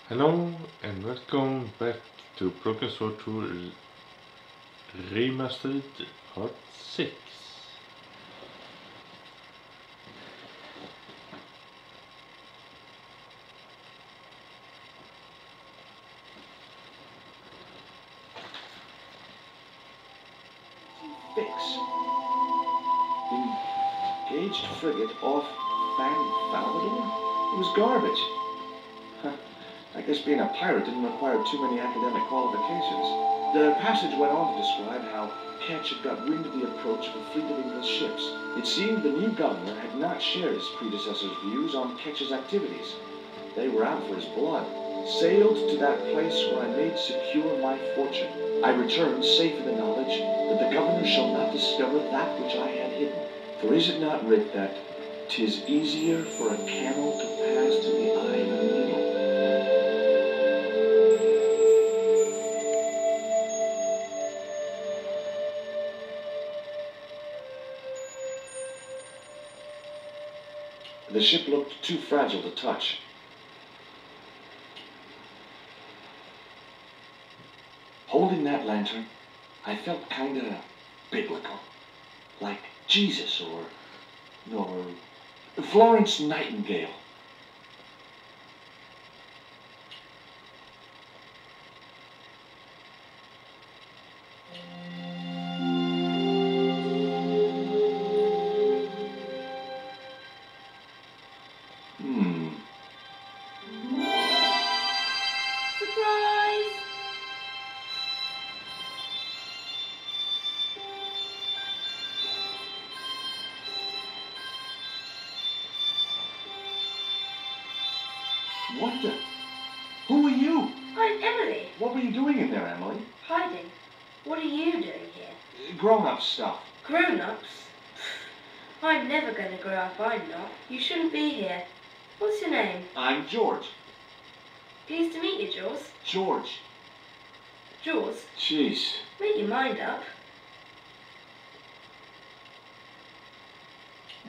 Hello and welcome back to Broken Sword 2 Remastered Part 6. Fix. Engaged frigate off Fan Falvador? It was garbage. Huh. I guess being a pirate didn't require too many academic qualifications. The passage went on to describe how Ketch had got wind of the approach of a fleet of English ships. It seemed the new governor had not shared his predecessor's views on Ketch's activities. They were out for his blood. Sailed to that place where I made secure my fortune. I returned safe in the knowledge that the governor shall not discover that which I had hidden. For is it not writ that 'tis easier for a camel to pass to the eye of a needle? The ship looked too fragile to touch. Holding that lantern, I felt kinda biblical. Like Jesus or Florence Nightingale. Surprise! What the? Who are you? I'm Emily. What were you doing in there, Emily? Hiding. What are you doing here? Grown-up stuff. Grown-ups? I'm never going to grow up, I'm not. You shouldn't be here. What's your name? I'm George. Pleased to meet you, Jaws. George. Jaws, Jeez. make your mind up.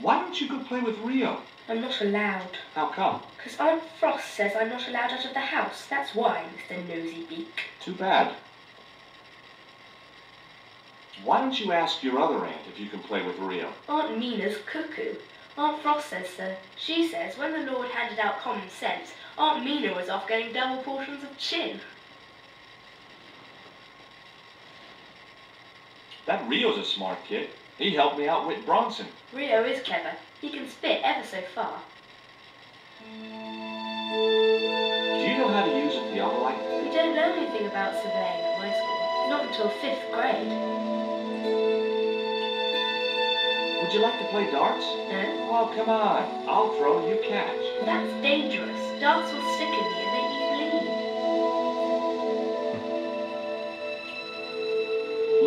Why don't you go play with Rio? I'm not allowed. How come? Because Aunt Frost says I'm not allowed out of the house. That's why, Mr. Nosy Beak. Too bad. Why don't you ask your other aunt if you can play with Rio? Aunt Mina's cuckoo. Aunt Frost says so. She says when the Lord handed out common sense, Aunt Mina was off getting double portions of chin. That Rio's a smart kid. He helped me outwit Bronson. Rio is clever. He can spit ever so far. Do you know how to use a theodolite? We don't learn anything about surveying at my school. Not until 5th grade. Would you like to play darts? No? Oh, come on. I'll throw, you catch. That's dangerous. Darts will stick in me and make you bleed.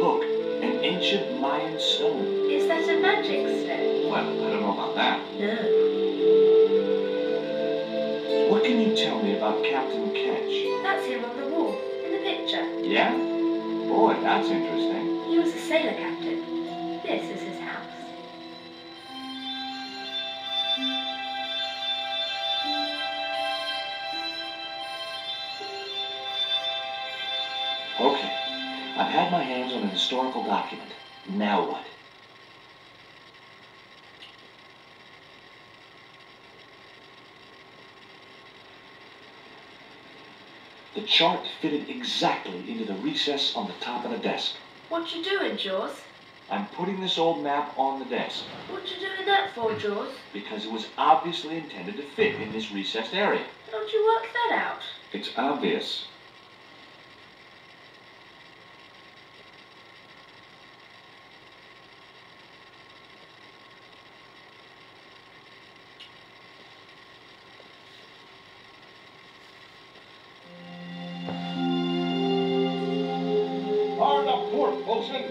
Look, an ancient Mayan stone. Is that a magic stone? Well, I don't know about that. No. What can you tell me about Captain Ketch? That's him on the wall, in the picture. Yeah? Boy, that's interesting. He was a sailor captain. This is his house. Okay, I've had my hands on a historical document. Now what? The chart fitted exactly into the recess on the top of the desk. What you doing, Jaws? I'm putting this old map on the desk What you doing that for, Jaws? because it was obviously intended to fit in this recessed area. Don't you work that out? It's obvious. Hard up port, bosun.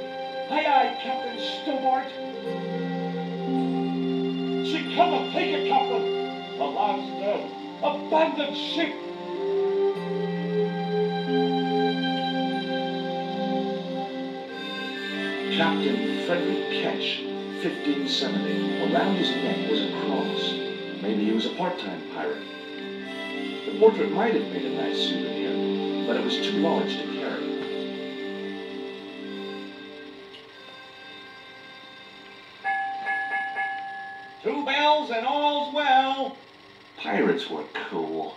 Aye, aye, Captain Stobart. She cannot take it, Captain. The lad's dead. Abandoned ship. Captain Frederick Ketch, 1570. Around his neck was a cross. Maybe he was a part-time pirate. portrait might have made a nice souvenir, but it was too large to carry. Two bells and all's well. Pirates were cool.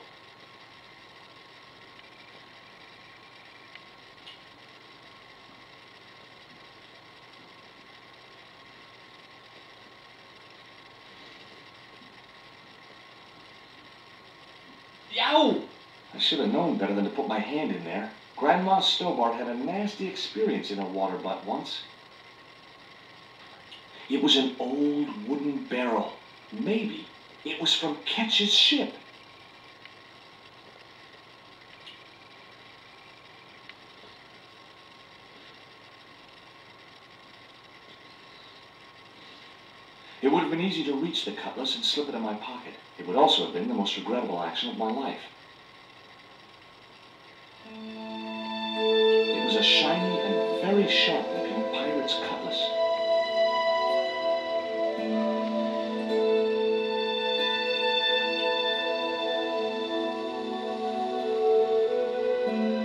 Yow! I should have known better than to put my hand in there. Grandma Stobart had a nasty experience in her water butt once. It was an old wooden barrel. Maybe it was from Ketch's ship. It would have been easy to reach the cutlass and slip it in my pocket. It would also have been the most regrettable action of my life. It was a shiny and very sharp-looking pirate's cutlass.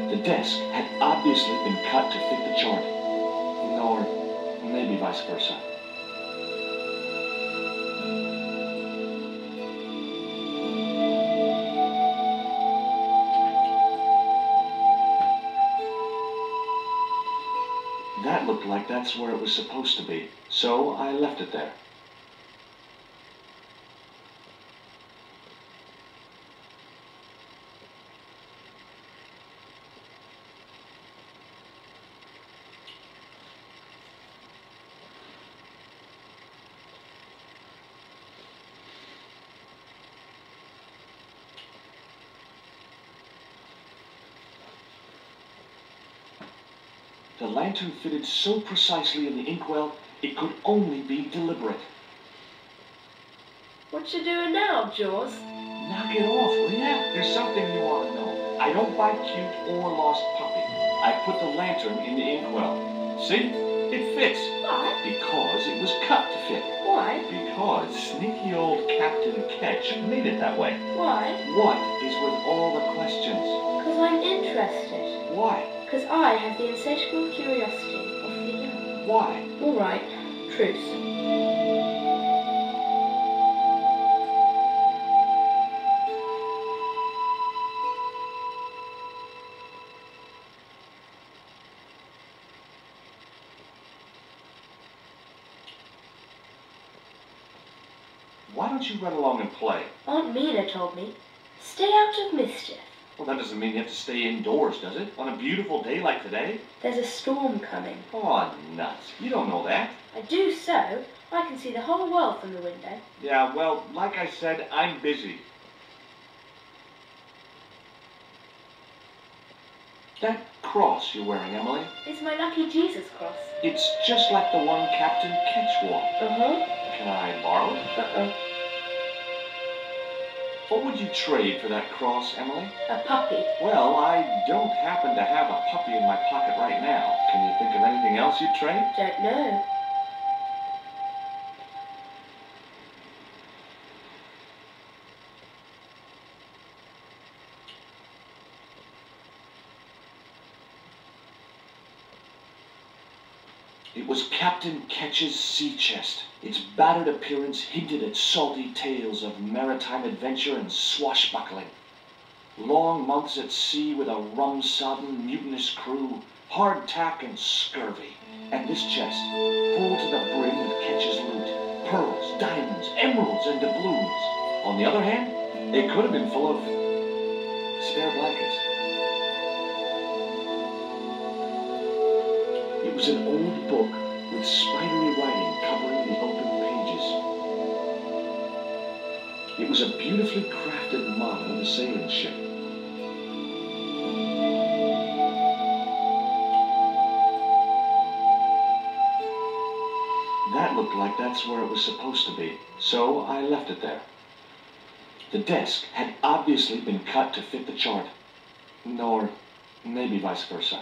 The desk had obviously been cut to fit the chart. Or maybe vice versa. That looked like that's where it was supposed to be, so I left it there. The lantern fitted so precisely in the inkwell, it could only be deliberate. What you doing now, Jaws? Knock it off, will ya? There's something you ought to know. I don't buy cute or lost puppy. I put the lantern in the inkwell. See? It fits. Why? Because it was cut to fit. Why? Because sneaky old Captain Ketch made it that way. Why? What is with all the questions? Because I'm interested. Why? Because I have the insatiable curiosity of the young. Why? All right. Truce. Why don't you run along and play? Aunt Mina told me, stay out of mischief. Well, that doesn't mean you have to stay indoors, does it? On a beautiful day like today? There's a storm coming. Oh, nuts. You don't know that. I do so. I can see the whole world from the window. Yeah, well, like I said, I'm busy. That cross you're wearing, Emily, It's my lucky Jesus cross. it's just like the one Captain Ketch wore. Uh-huh. Can I borrow it? Uh-uh. What would you trade for that cross, Emily? A puppy. Well, I don't happen to have a puppy in my pocket right now. Can you think of anything else you'd trade? Don't know. It was Captain Ketch's sea chest. Its battered appearance hinted at salty tales of maritime adventure and swashbuckling. Long months at sea with a rum-sodden, mutinous crew, hardtack and scurvy. And this chest, full to the brim with Ketch's loot, pearls, diamonds, emeralds, and doubloons. On the other hand, it could have been full of spare blankets. It was an old book with spidery writing covering the open pages. It was a beautifully crafted model of a sailing ship. That looked like that's where it was supposed to be, so I left it there. The desk had obviously been cut to fit the chart, or maybe vice versa.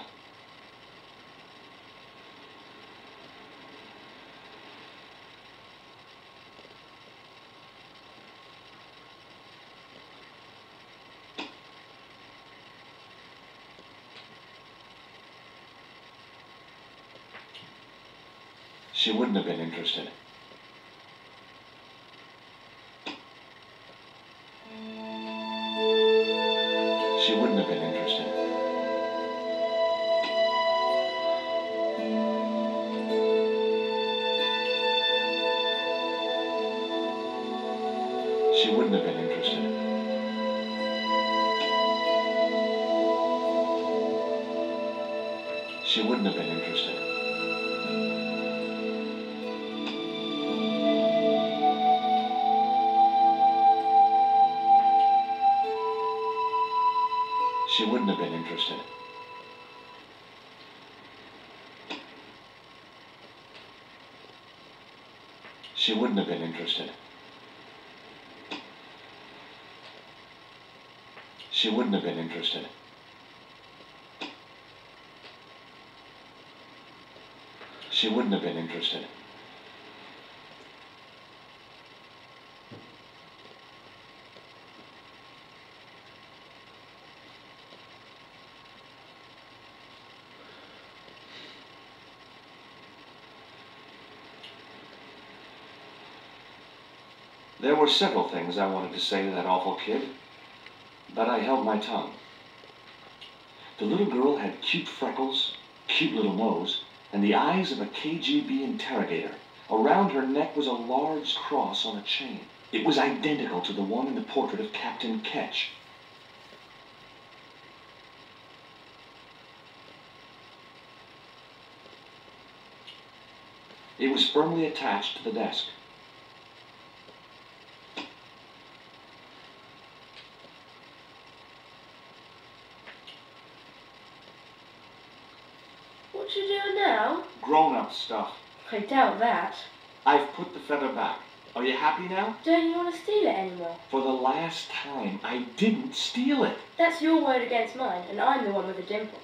She wouldn't have been interested. She wouldn't have been interested. She wouldn't have been interested. She wouldn't have been interested. She wouldn't have been interested. She wouldn't have been interested. She wouldn't have been interested. She wouldn't have been interested. There were several things I wanted to say to that awful kid, but I held my tongue. The little girl had cute freckles, cute little nose, and the eyes of a KGB interrogator. Around her neck was a large cross on a chain. It was identical to the one in the portrait of Captain Ketch. It was firmly attached to the desk. What you doing now? Grown-up stuff. I doubt that. I've put the feather back. Are you happy now? Don't you want to steal it anymore? For the last time, I didn't steal it. That's your word against mine, and I'm the one with the dimples.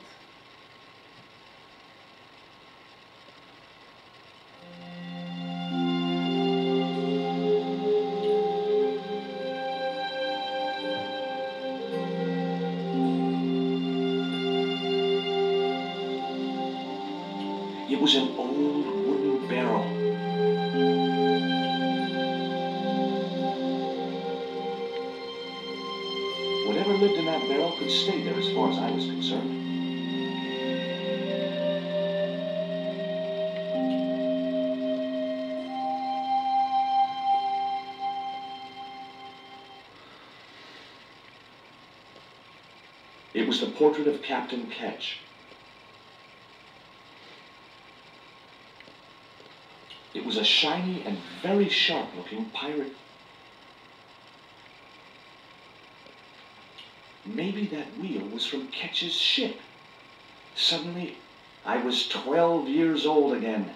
It was an old wooden barrel. Whatever lived in that barrel could stay there as far as I was concerned. It was the portrait of Captain Ketch. It was a shiny and very sharp-looking pirate. Maybe that wheel was from Ketch's ship. Suddenly, I was 12 years old again.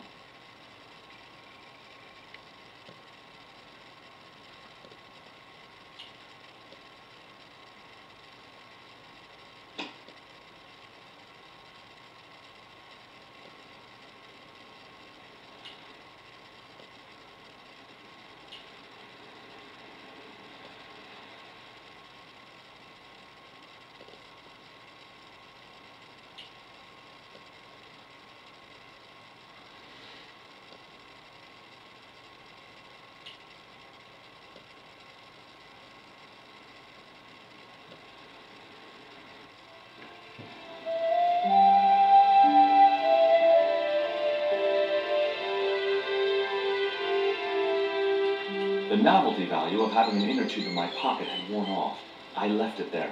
The novelty value of having an inner tube in my pocket had worn off. I left it there.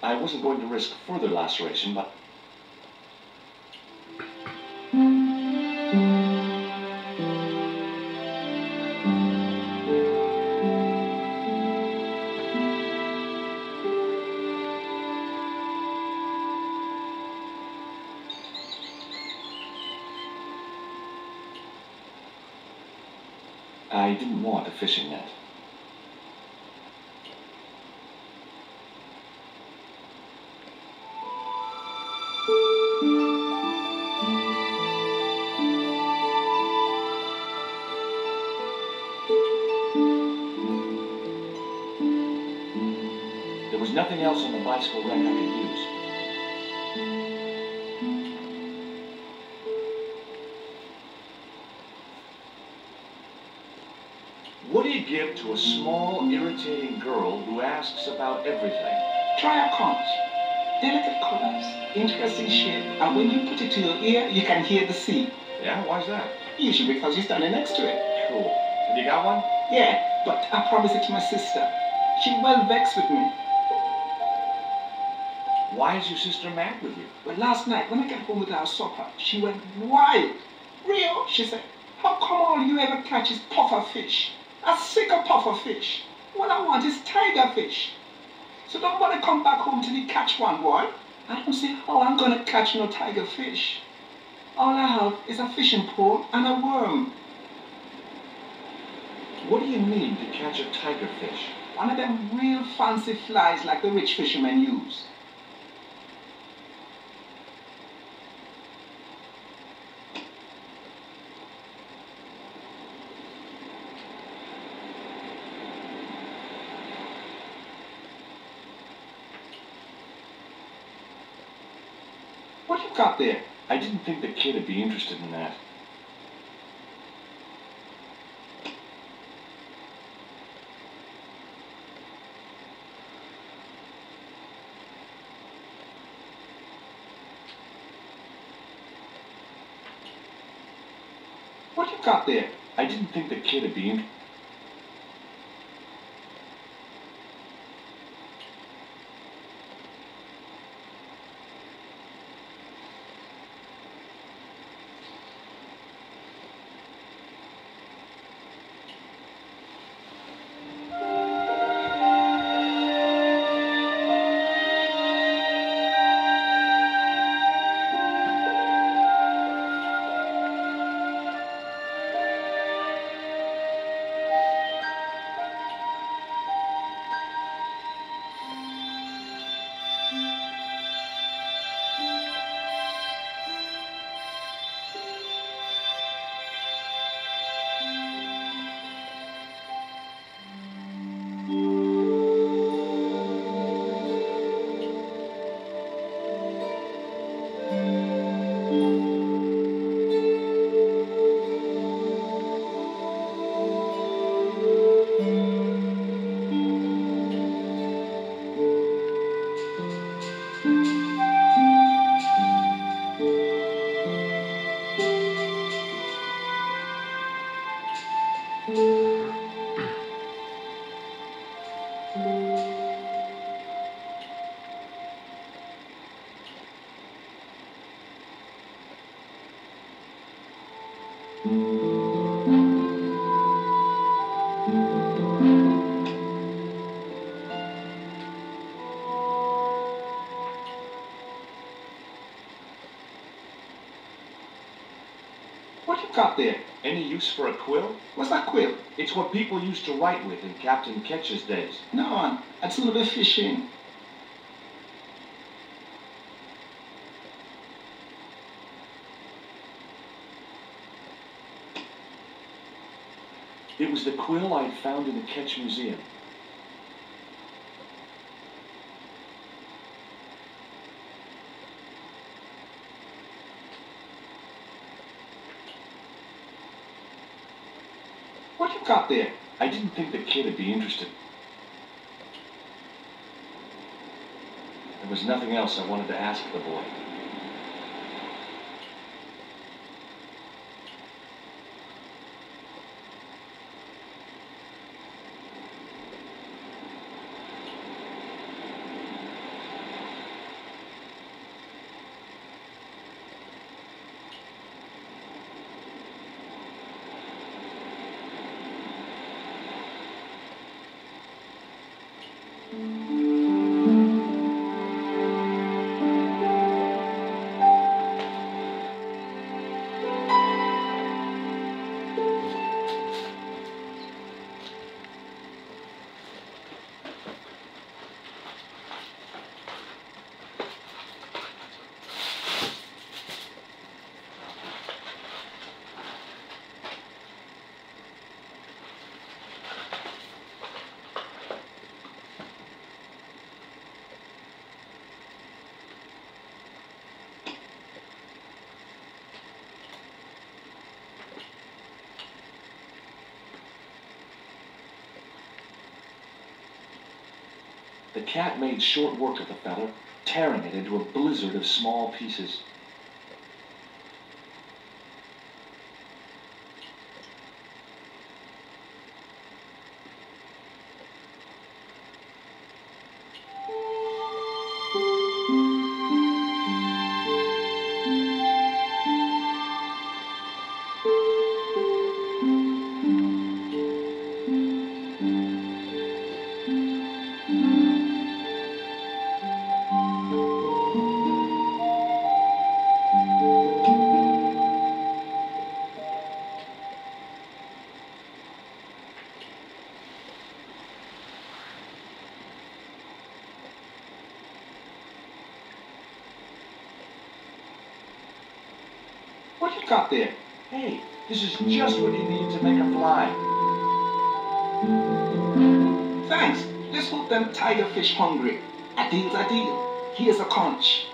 I wasn't going to risk further laceration, but I didn't want a fishing net. anything else on the bicycle rack I could use? What do you give to a small, irritating girl who asks about everything? Try a conch. Delicate colors, interesting shape, and when you put it to your ear, you can hear the sea. Yeah, why's that? Usually because you're standing next to it. Cool. Have you got one? Yeah, but I promised it to my sister. She's well vexed with me. Why is your sister mad with you? But last night, when I got home with our supper, she went wild. Rio, she said, how come all you ever catch is puffer fish? A sicker puffer fish. What I want is tiger fish. So don't want to come back home till you catch one, boy. I don't see how I'm going to catch no tiger fish. All I have is a fishing pole and a worm. What do you need to catch a tiger fish? One of them real fancy flies like the rich fishermen use. What you got there? I didn't think the kid would be interested in that. What you got there? I didn't think the kid would be interested. What you got there? Any use for a quill? What's that quill? It's what people used to write with in Captain Ketch's days. No, man. I'd sooner be fishing. It was the quill I'd found in the Ketch Museum. What you got there? I didn't think the kid would be interested. There was nothing else I wanted to ask the boy. The cat made short work of the feather, tearing it into a blizzard of small pieces. What you got there? Hey, this is just what you need to make her fly. Thanks. Let's hope them tiger fish hungry. A deal's a deal. Here's a conch.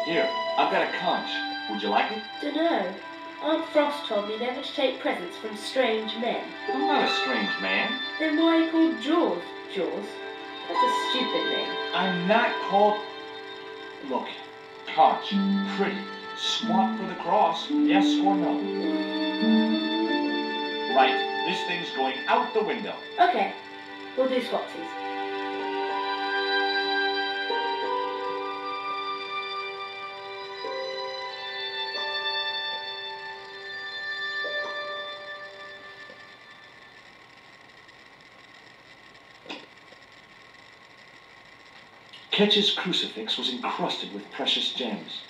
Here, I've got a conch. Would you like it? Dunno. Aunt Frost told me never to take presents from strange men. I'm not a strange man. Then why are you called Jaws? Jaws? That's a stupid name. I'm not called... Look, conch, pretty, swap for the cross, yes or no? Right, this thing's going out the window. Okay, we'll do swapsies. Ketch's crucifix was encrusted with precious gems.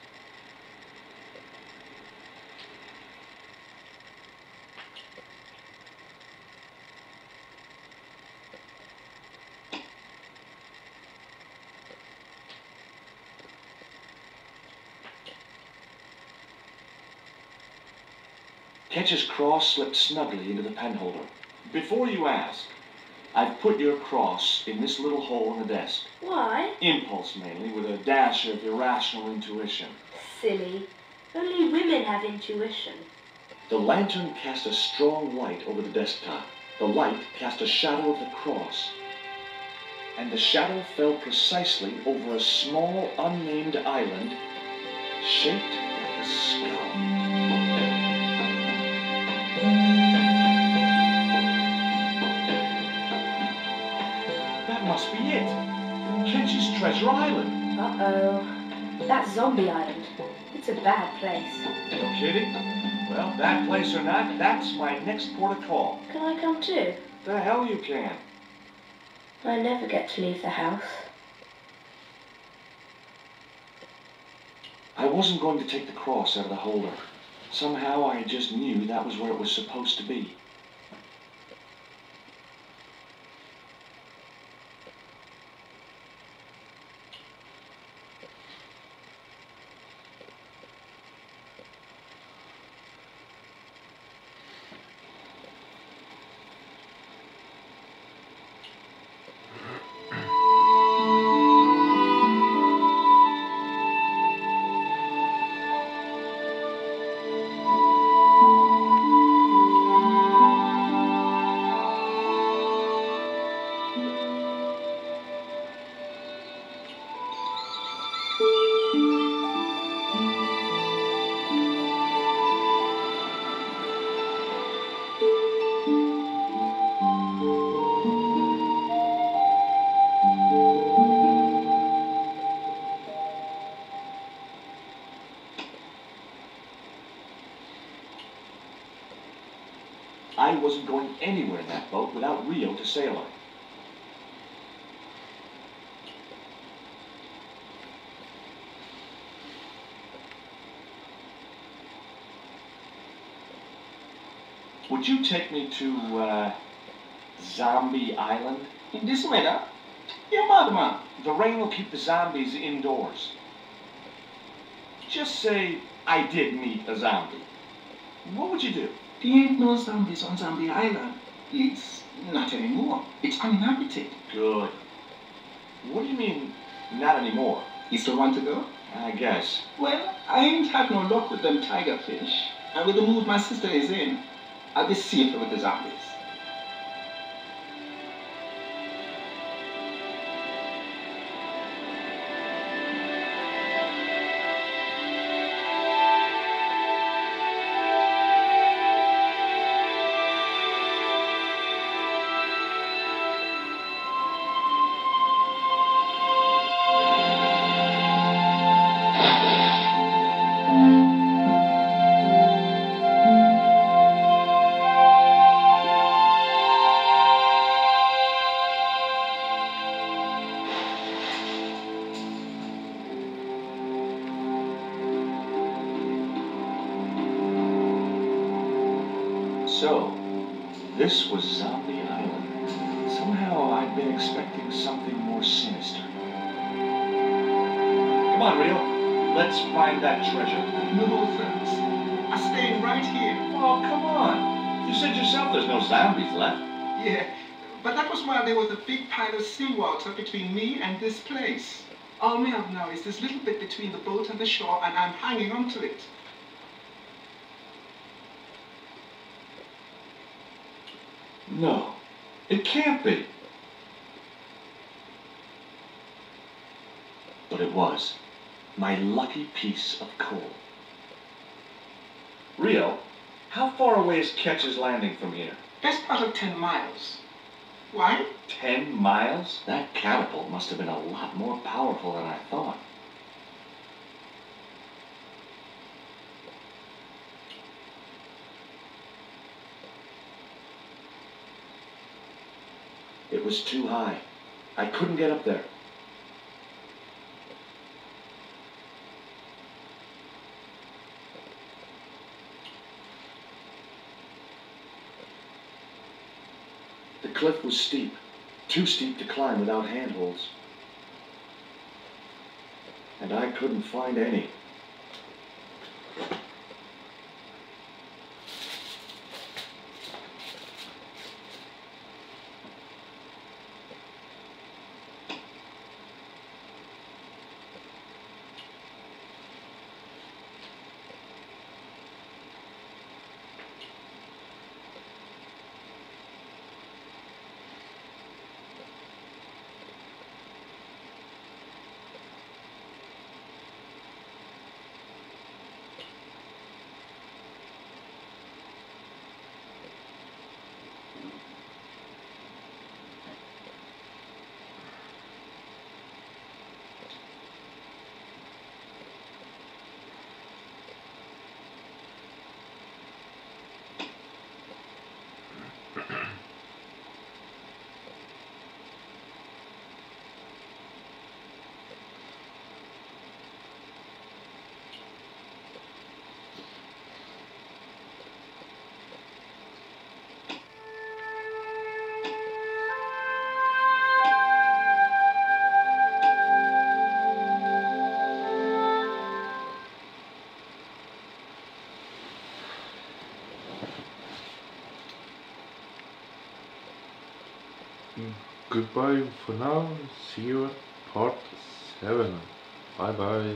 Ketch's cross slipped snugly into the penholder. Before you ask, I've put your cross in this little hole in the desk. Why? Impulse mainly, with a dash of irrational intuition. Silly. Only women have intuition. The lantern cast a strong light over the desktop. The light cast a shadow of the cross. And the shadow fell precisely over a small, unnamed island shaped like a skull. That must be it. Ketch's Treasure Island. Uh-oh. That's Zombie Island. It's a bad place. No kidding? Well, bad place or not, that's my next port of call. Can I come too? The hell you can. I never get to leave the house. I wasn't going to take the cross out of the holder. Somehow I just knew that was where it was supposed to be. going anywhere in that boat without Rio to sail her. Would you take me to, Zombie Island? In this weather? You're mad, man. The rain will keep the zombies indoors. Just say I did meet a zombie. What would you do? There ain't no zombies on Zombie Island. It's not anymore. It's uninhabited. Good. What do you mean, not anymore? You still want to go? I guess. Well, I ain't had no luck with them tiger fish. And with the mood my sister is in, I'll be safer with the zombies. So, this was Zombie Island. Somehow I'd been expecting something more sinister. Come on, Rio. Let's find that treasure. No, thanks. I'm staying right here. Oh, come on. You said yourself there's no zombies left. Yeah, but that was while there was a big pile of seawater between me and this place. All we have now is this little bit between the boat and the shore, and I'm hanging on to it. No, it can't be. But it was. My lucky piece of coal. Rio, how far away is Ketch's Landing from here? Best part of 10 miles. Why? 10 miles? That catapult must have been a lot more powerful than I thought. It was too high. I couldn't get up there. The cliff was steep, too steep to climb without handholds. And I couldn't find any. Goodbye for now. See you at part 7. Bye bye.